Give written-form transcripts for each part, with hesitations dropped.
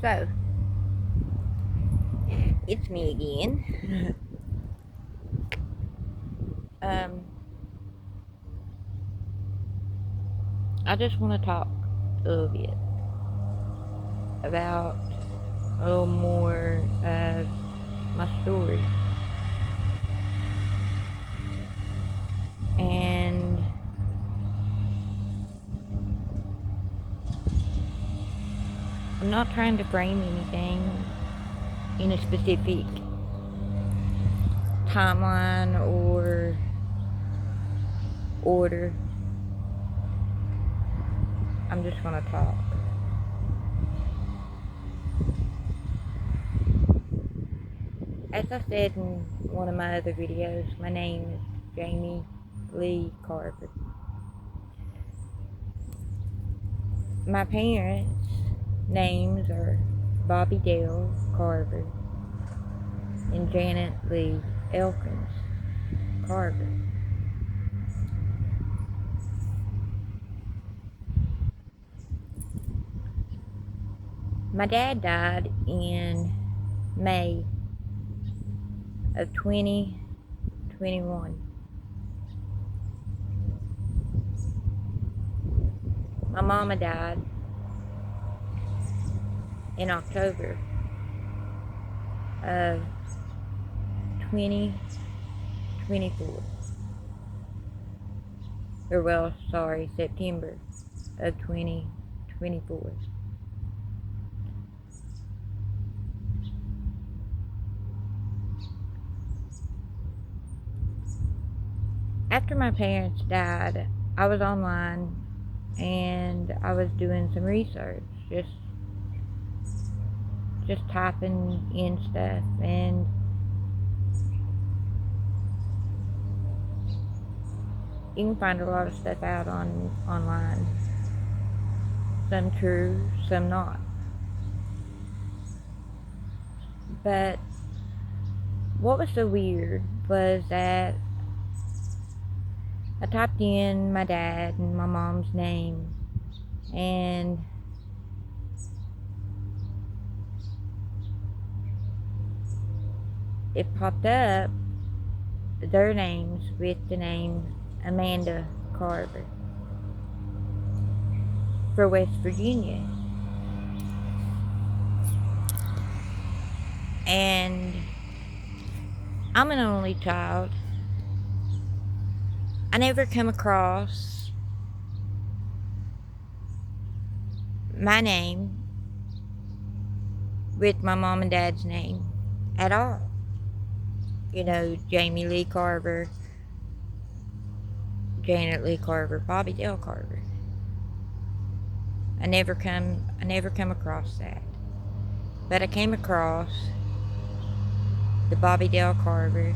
So, it's me again. um, I just want to talk a little bit about a little more of my story. And I'm not trying to frame anything in a specific timeline or order. I'm just going to talk. As I said in one of my other videos, my name is Jamie Lee Carver. My parents' names are Bobby Dale Carver and Janet Lee Elkins Carver. My dad died in May of 2021. My mama died in October of 2024. September of 2024. After my parents died, I was online and I was doing some research, just typing in stuff, and you can find a lot of stuff out online. Some true, some not. But what was so weird was that I typed in my dad and my mom's name, and it popped up their names with the name Amanda Carver for West Virginia. And I'm an only child. I never come across my name with my mom and dad's name at all. You know, Jamie Lee Carver, Janet Lee Carver, Bobby Dale Carver. I never come across that. But I came across the Bobby Dale Carver,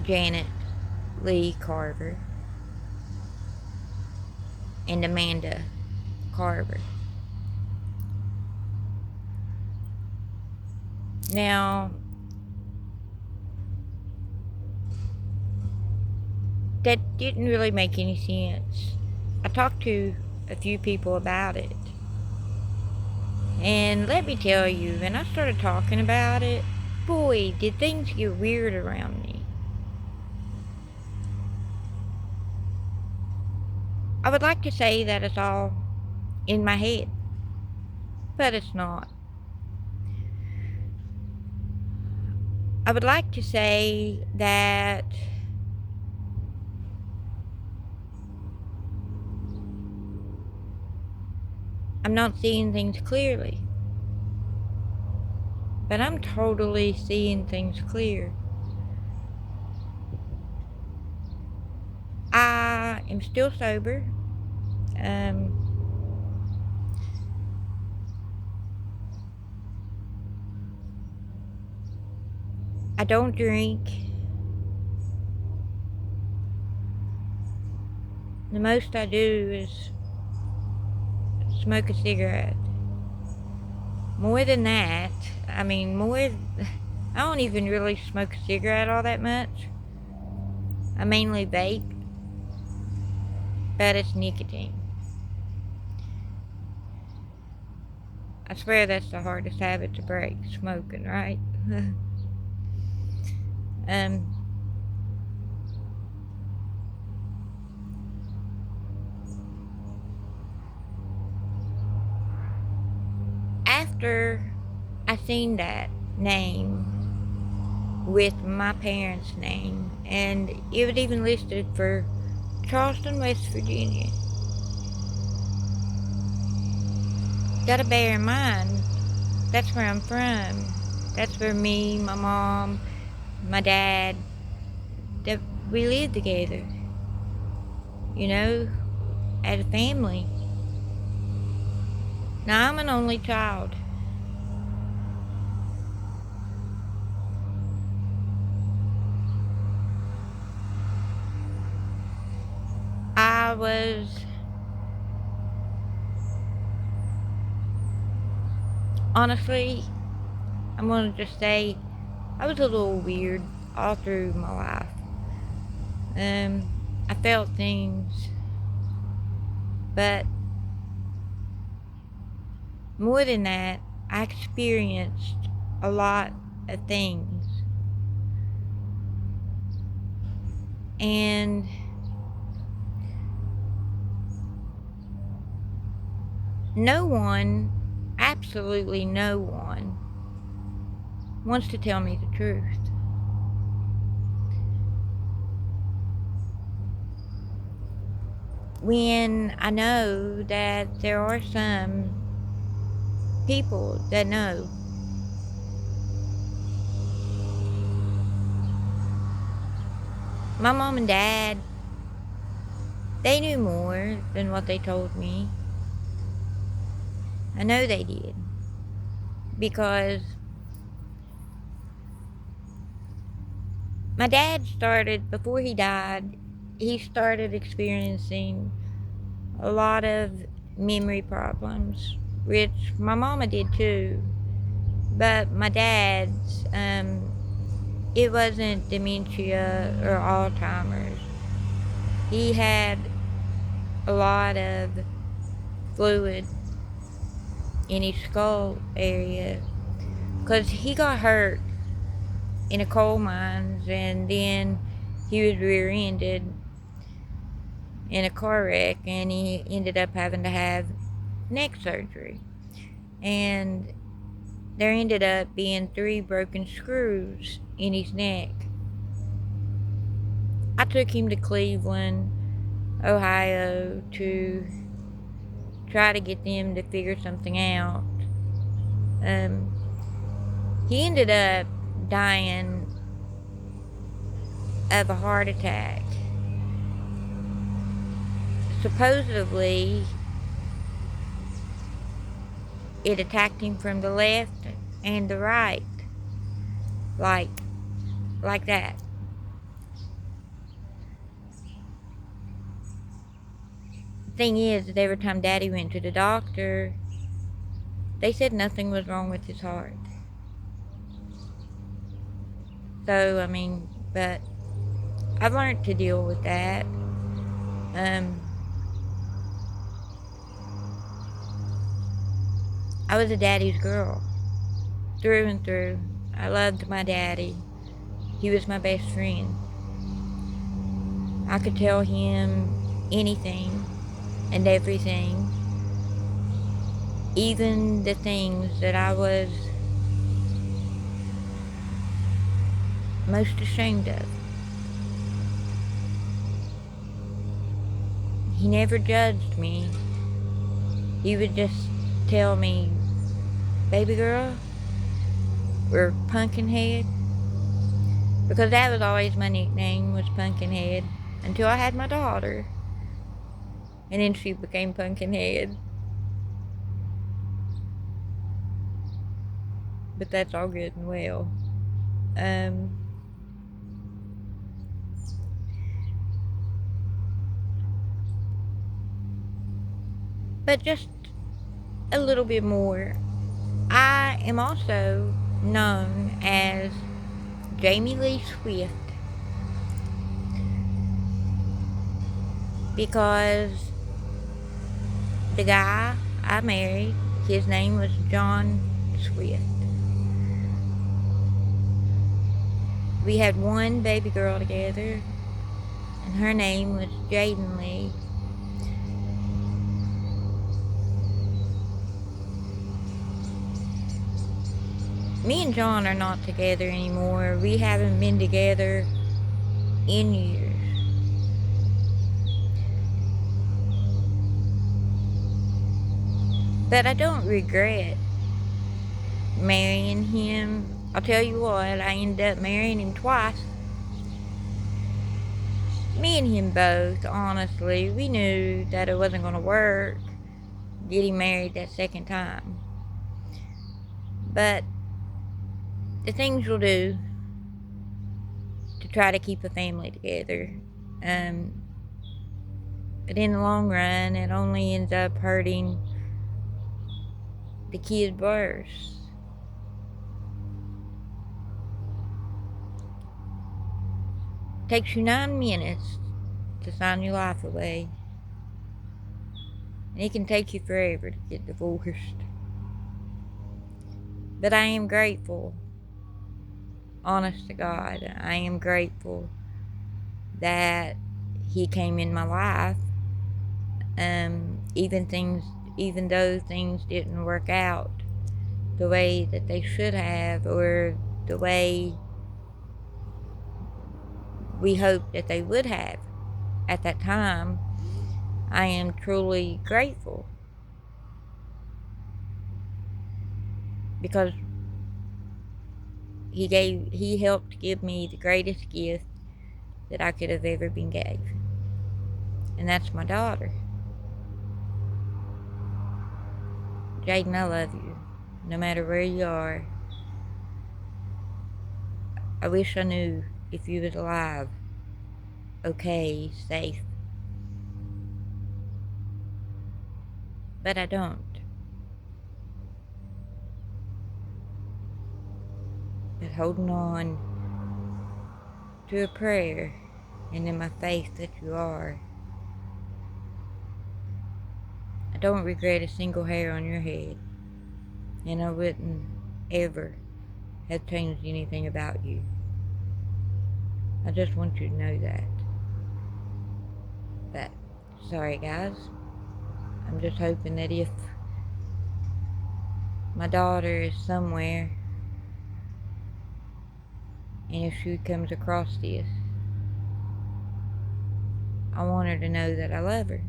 Janet Lee Carver, and Amanda Carver. Now, that didn't really make any sense. I talked to a few people about it. And let me tell you, when I started talking about it, boy, did things get weird around me. I would like to say that it's all in my head, but it's not. I would like to say that I'm not seeing things clearly, but I'm totally seeing things clear. I am still sober. I don't drink. The most I do is smoke a cigarette. More than that, I don't even really smoke a cigarette all that much. I mainly vape, but it's nicotine. I swear that's the hardest habit to break, smoking, right? um, After I seen that name with my parents' name, and it was even listed for Charleston, West Virginia. Gotta bear in mind, that's where I'm from. That's where me, my mom, my dad, that we live together. You know, as a family. Now I'm an only child. I was honestly, I'm gonna just say I was a little weird all through my life. I felt things, but more than that, I experienced a lot of things. And no one, absolutely no one, wants to tell me the truth. When I know that there are some people that know. My mom and dad, they knew more than what they told me. I know they did. Because my dad started, before he died, he started experiencing a lot of memory problems, which my mama did too. But my dad's, it wasn't dementia or Alzheimer's. He had a lot of fluid in his skull area because he got hurt in a coal mines, and then he was rear-ended in a car wreck, and he ended up having to have neck surgery. And there ended up being 3 broken screws in his neck. I took him to Cleveland, Ohio to try to get them to figure something out. He ended up dying of a heart attack. Supposedly, it attacked him from the left and the right, like that. The thing is that every time Daddy went to the doctor, they said nothing was wrong with his heart. So, I mean, but I've learned to deal with that. I was a daddy's girl, through and through. I loved my daddy. He was my best friend. I could tell him anything and everything, even the things that I was most ashamed of. He never judged me. He would just tell me, baby girl, or Pumpkinhead, because that was always my nickname, was Pumpkinhead, until I had my daughter, and then she became Pumpkinhead. But that's all good and well. But just a little bit more. I am also known as Jamie Lee Swift because the guy I married His name was John Swift. We had one baby girl together, and her name was Jaden Lee. Me and John are not together anymore. We haven't been together in years. But I don't regret marrying him. I'll tell you what, I ended up marrying him twice. Me and him both, honestly, we knew that it wasn't going to work getting married that second time. But the things you'll do to try to keep a family together. But in the long run, it only ends up hurting the kids worse. It takes you 9 minutes to sign your life away. And it can take you forever to get divorced. But I am grateful, honest to God, I am grateful that he came in my life. Even though things didn't work out the way that they should have, or the way we hoped that they would have at that time, I am truly grateful. Because he helped give me the greatest gift that I could have ever been gave. And that's my daughter. Jaden, I love you, no matter where you are. I wish I knew if you was alive, okay, safe. But I don't. But holding on to a prayer and in my faith that you are, I don't regret a single hair on your head. And I wouldn't ever have changed anything about you. I just want you to know that. But, sorry guys. I'm just hoping that if my daughter is somewhere, and if she comes across this, I want her to know that I love her.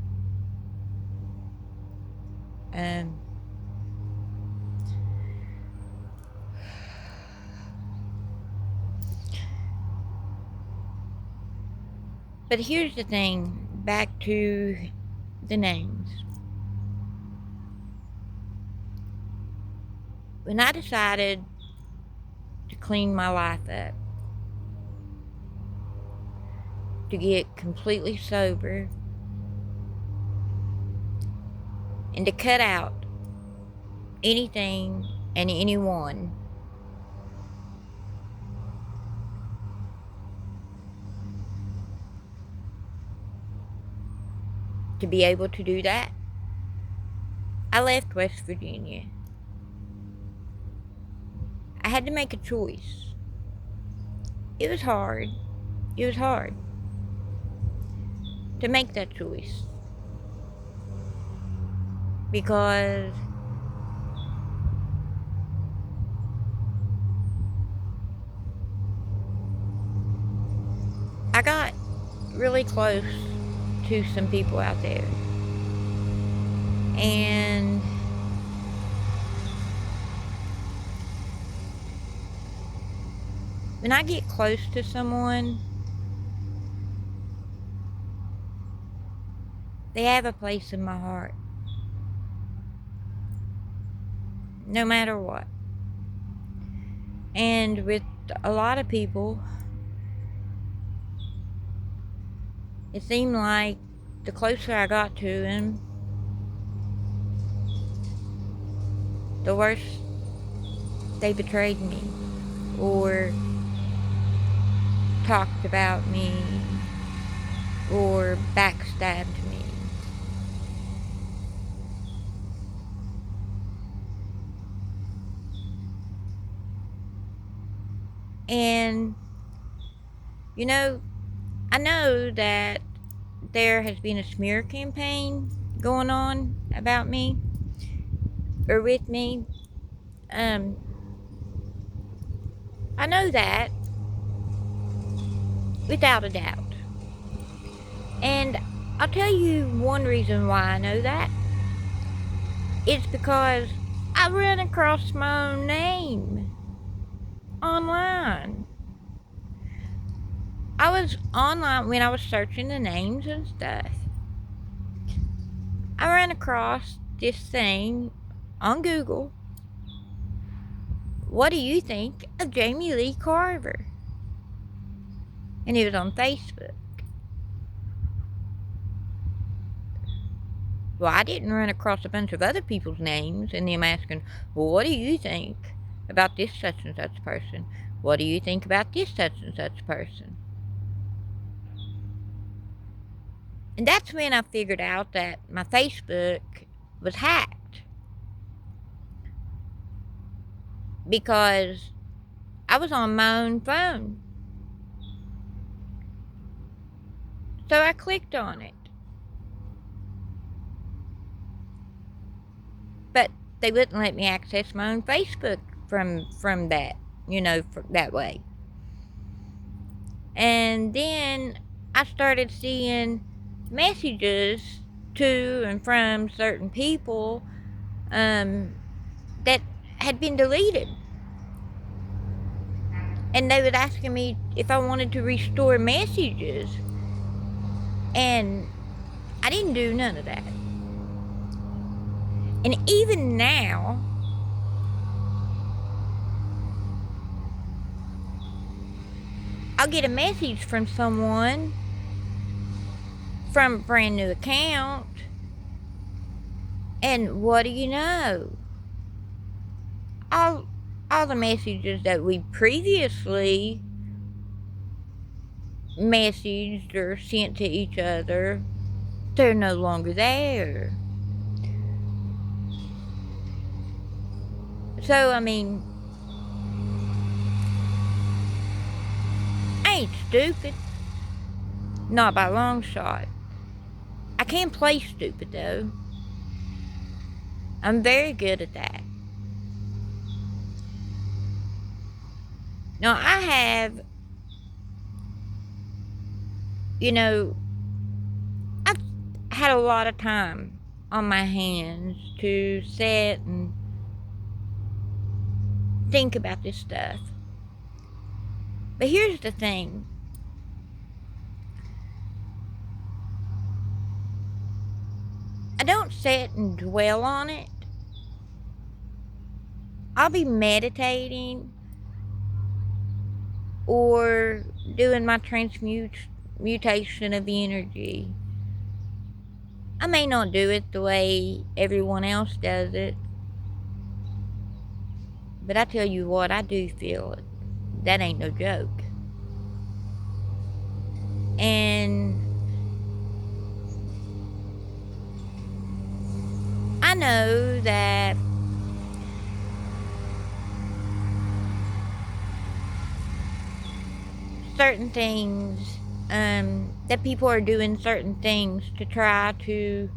But here's the thing, back to the names. When I decided to clean my life up, to get completely sober, and to cut out anything and anyone to be able to do that, I left West Virginia. I had to make a choice. It was hard. It was hard to make that choice. Because I got really close to some people out there. And when I get close to someone, they have a place in my heart. No matter what. And with a lot of people, it seemed like the closer I got to them, the worse they betrayed me, or talked about me, or backstabbed me. And, you know, I know that there has been a smear campaign going on about me or with me. Um, I know that without a doubt. And I'll tell you one reason why I know that. It's because I ran across my own name online. I was online when I was searching the names and stuff. I ran across this thing on Google. What do you think of Jamie Lee Carver? And it was on Facebook. Well, I didn't run across a bunch of other people's names and them asking, well, what do you think about this such and such person? What do you think about this such and such person? And that's when I figured out that my Facebook was hacked. Because I was on my own phone. So I clicked on it. But they wouldn't let me access my own Facebook from that, that way. And then I started seeing messages to and from certain people that had been deleted. And they was asking me if I wanted to restore messages. And I didn't do none of that. And even now, I'll get a message from someone from a brand new account. And what do you know? All the messages that we previously messaged or sent to each other, they're no longer there. So, I mean, I ain't stupid. Not by a long shot. I can play stupid, though. I'm very good at that. Now, I have, I've had a lot of time on my hands to sit and think about this stuff. But here's the thing. I don't sit and dwell on it. I'll be meditating or doing my transmutation of energy. I may not do it the way everyone else does it, but I tell you what, I do feel it. That ain't no joke. And I know that certain things, that people are doing certain things to try to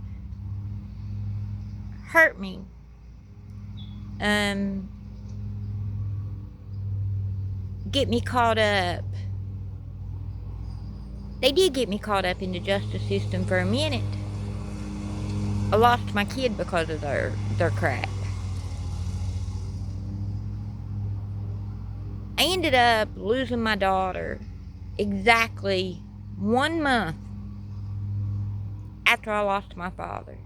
hurt me. Get me caught up. They did get me caught up in the justice system for a minute. I lost my kid because of their crap. I ended up losing my daughter exactly 1 month after I lost my father.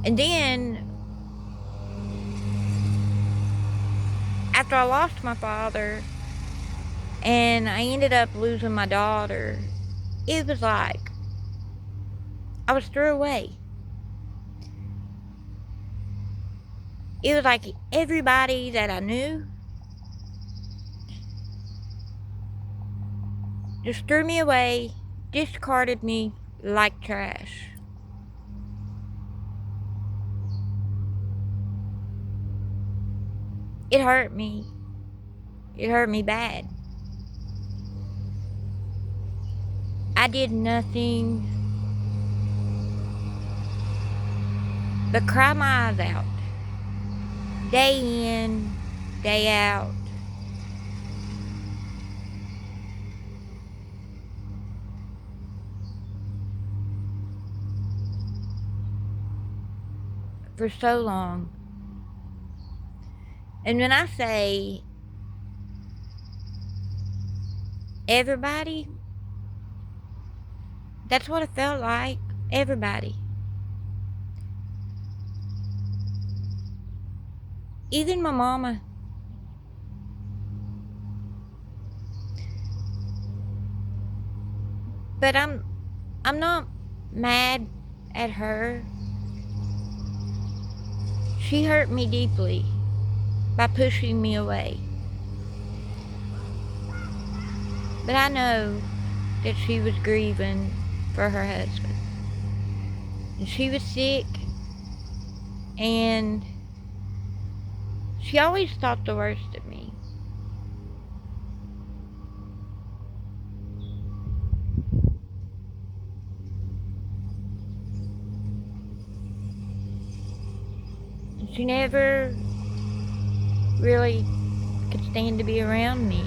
And then, after I lost my father and I ended up losing my daughter, it was like I was thrown away. It was like everybody that I knew just threw me away, discarded me like trash. It hurt me. It hurt me bad. I did nothing but cry my eyes out. Day in, day out. For so long. And when I say everybody, that's what it felt like. Everybody. Even my mama. But I'm not mad at her. She hurt me deeply by pushing me away. But I know that she was grieving for her husband. And she was sick, and she always thought the worst of me. And she never really could stand to be around me.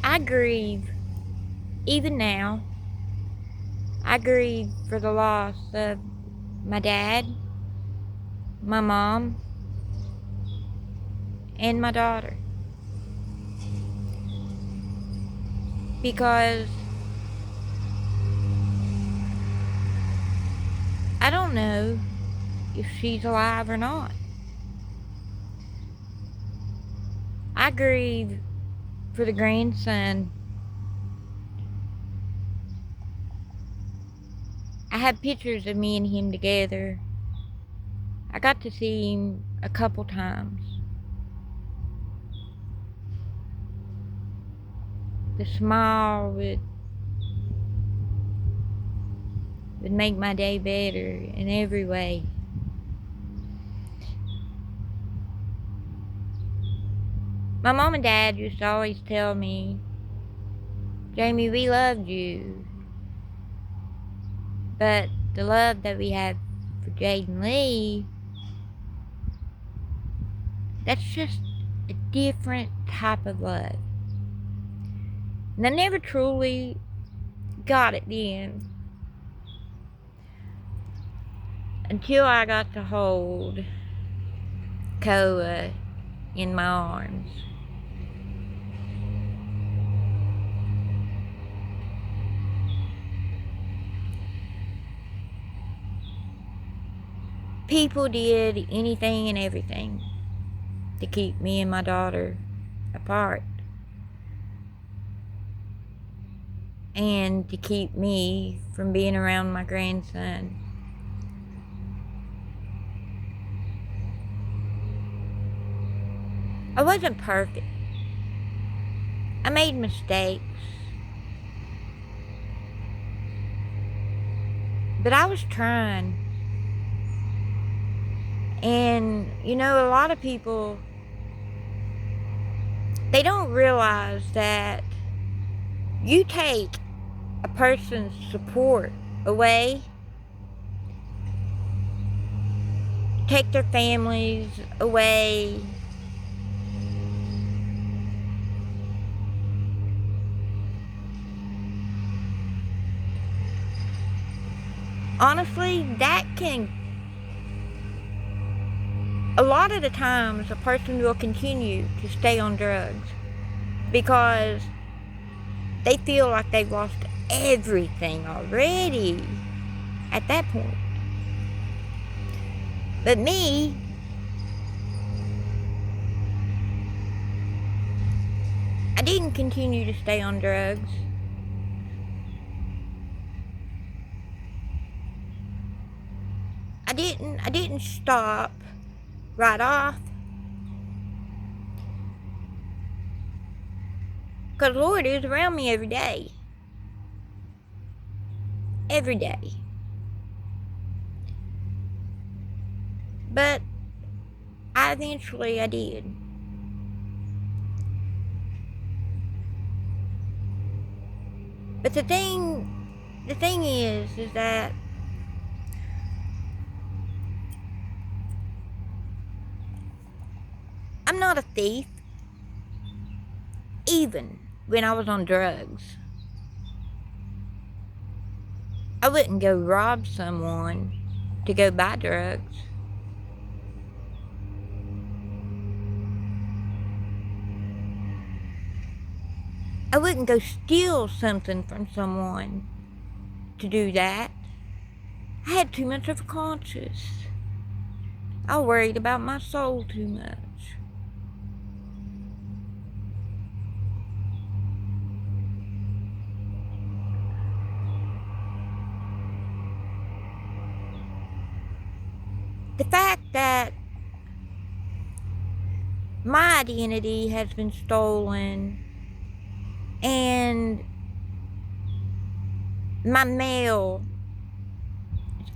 I grieve, even now, I grieve for the loss of my dad, my mom, and my daughter. Because I don't know if she's alive or not. I grieve for the grandson. I have pictures of me and him together. I got to see him a couple times. The smile would make my day better in every way. My mom and dad used to always tell me, Jamie, we loved you. But the love that we have for Jaden Lee, that's just a different type of love. And I never truly got it then. Until I got to hold Koa in my arms. People did anything and everything to keep me and my daughter apart. And to keep me from being around my grandson. I wasn't perfect. I made mistakes. But I was trying. And, you know, a lot of people, they don't realize that you take a person's support away, take their families away, honestly, that can, a lot of the times a person will continue to stay on drugs because they feel like they've lost everything already at that point. But me, I didn't continue to stay on drugs. I didn't stop right off. Because the Lord is around me every day. Every day. But I did. But the thing is that I'm not a thief, even when I was on drugs. I wouldn't go rob someone to go buy drugs. I wouldn't go steal something from someone to do that. I had too much of a conscience. I worried about my soul too much. The fact that my identity has been stolen and my mail,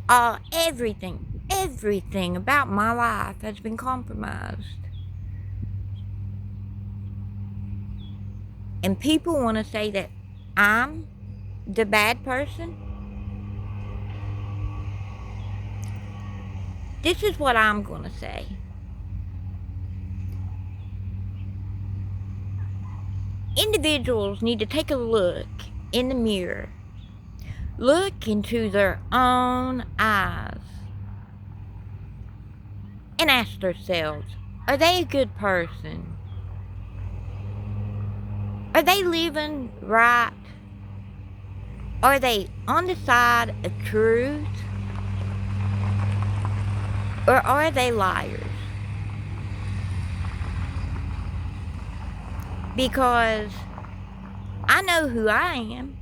everything about my life has been compromised. And people want to say that I'm the bad person. This is what I'm going to say. Individuals need to take a look in the mirror. Look into their own eyes and ask themselves, are they a good person? Are they living right? Are they on the side of truth? Or are they liars? Because I know who I am,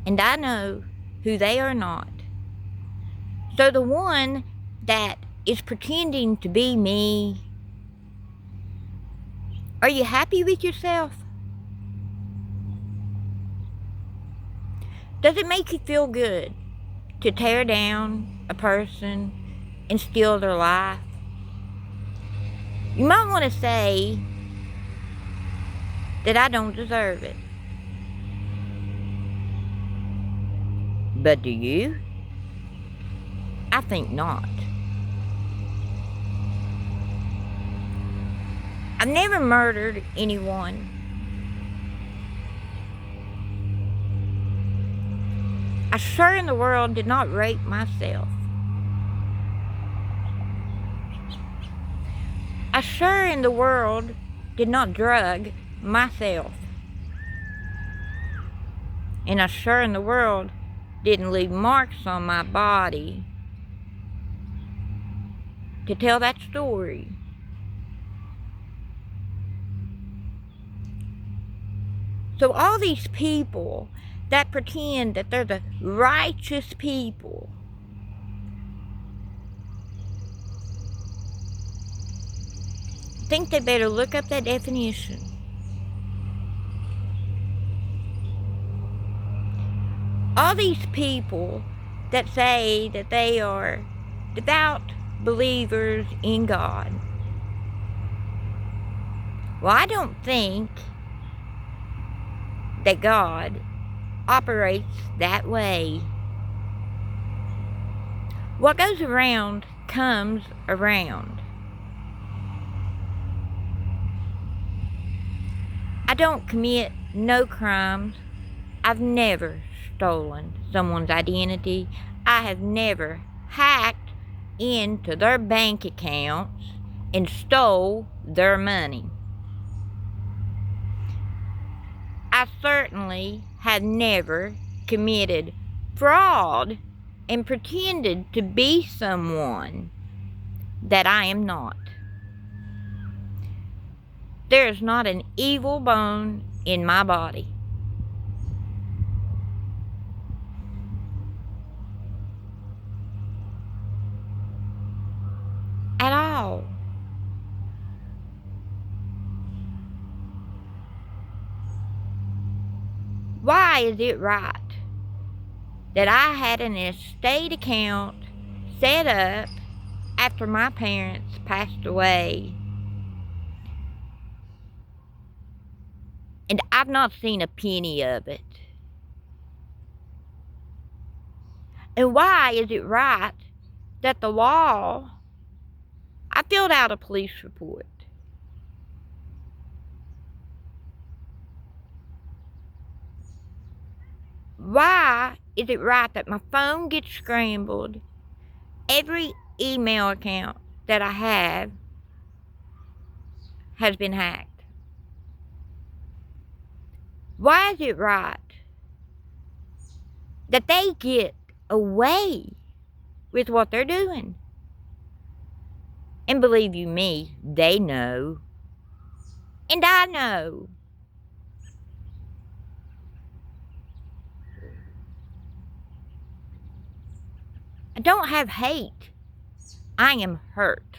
and I know who they are not. So the one that is pretending to be me, are you happy with yourself? Does it make you feel good to tear down a person and steal their life? You might want to say that I don't deserve it. But do you? I think not. I've never murdered anyone. I sure in the world did not rape myself. I sure in the world did not drug myself. And I sure in the world didn't leave marks on my body to tell that story. So all these people that pretend that they're the righteous people, think they better look up that definition. All these people that say that they are devout believers in God, well, I don't think that God operates that way. What goes around comes around. I don't commit no crimes. I've never stolen someone's identity. I have never hacked into their bank accounts and stole their money. I certainly have never committed fraud and pretended to be someone that I am not. There is not an evil bone in my body. At all. Why is it right that I had an estate account set up after my parents passed away. And I've not seen a penny of it. And why is it right that the law... I filled out a police report. Why is it right that my phone gets scrambled? Every email account that I have has been hacked. Why is it right that they get away with what they're doing? And believe you me, they know. And I know. I don't have hate. I am hurt.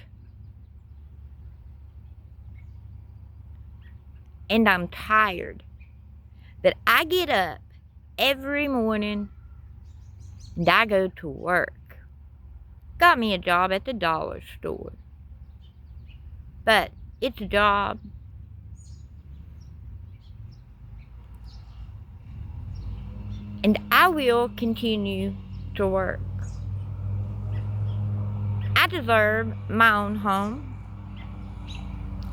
And I'm tired. That I get up every morning and I go to work. Got me a job at the dollar store. But it's a job. And I will continue to work. I deserve my own home.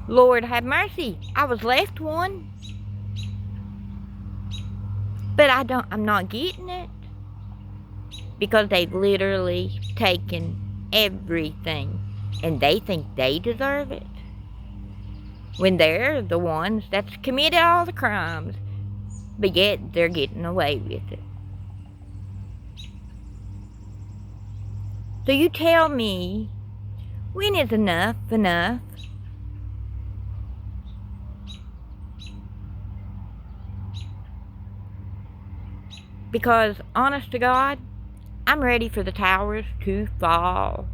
Lord have mercy, I was left one. But I'm not getting it. Because they've literally taken everything. And they think they deserve it. When they're the ones that's committed all the crimes. But yet they're getting away with it. So you tell me, when is enough enough? Because, honest to God, I'm ready for the towers to fall.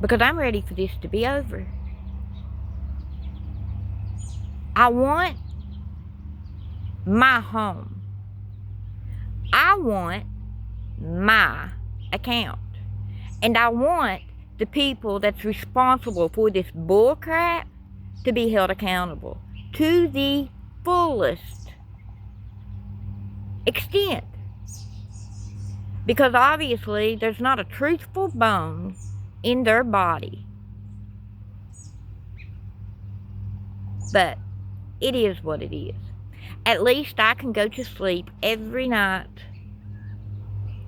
Because I'm ready for this to be over. I want my home. I want my account. And I want the people that's responsible for this bullcrap to be held accountable to the fullest extent. Because obviously there's not a truthful bone in their body. But it is what it is. At least I can go to sleep every night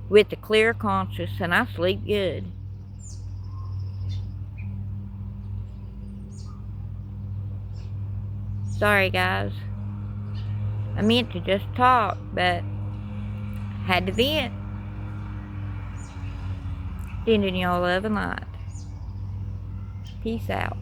with a clear conscience, and I sleep good. Sorry guys. I meant to just talk, but had to vent. Sending y'all love and light. Peace out.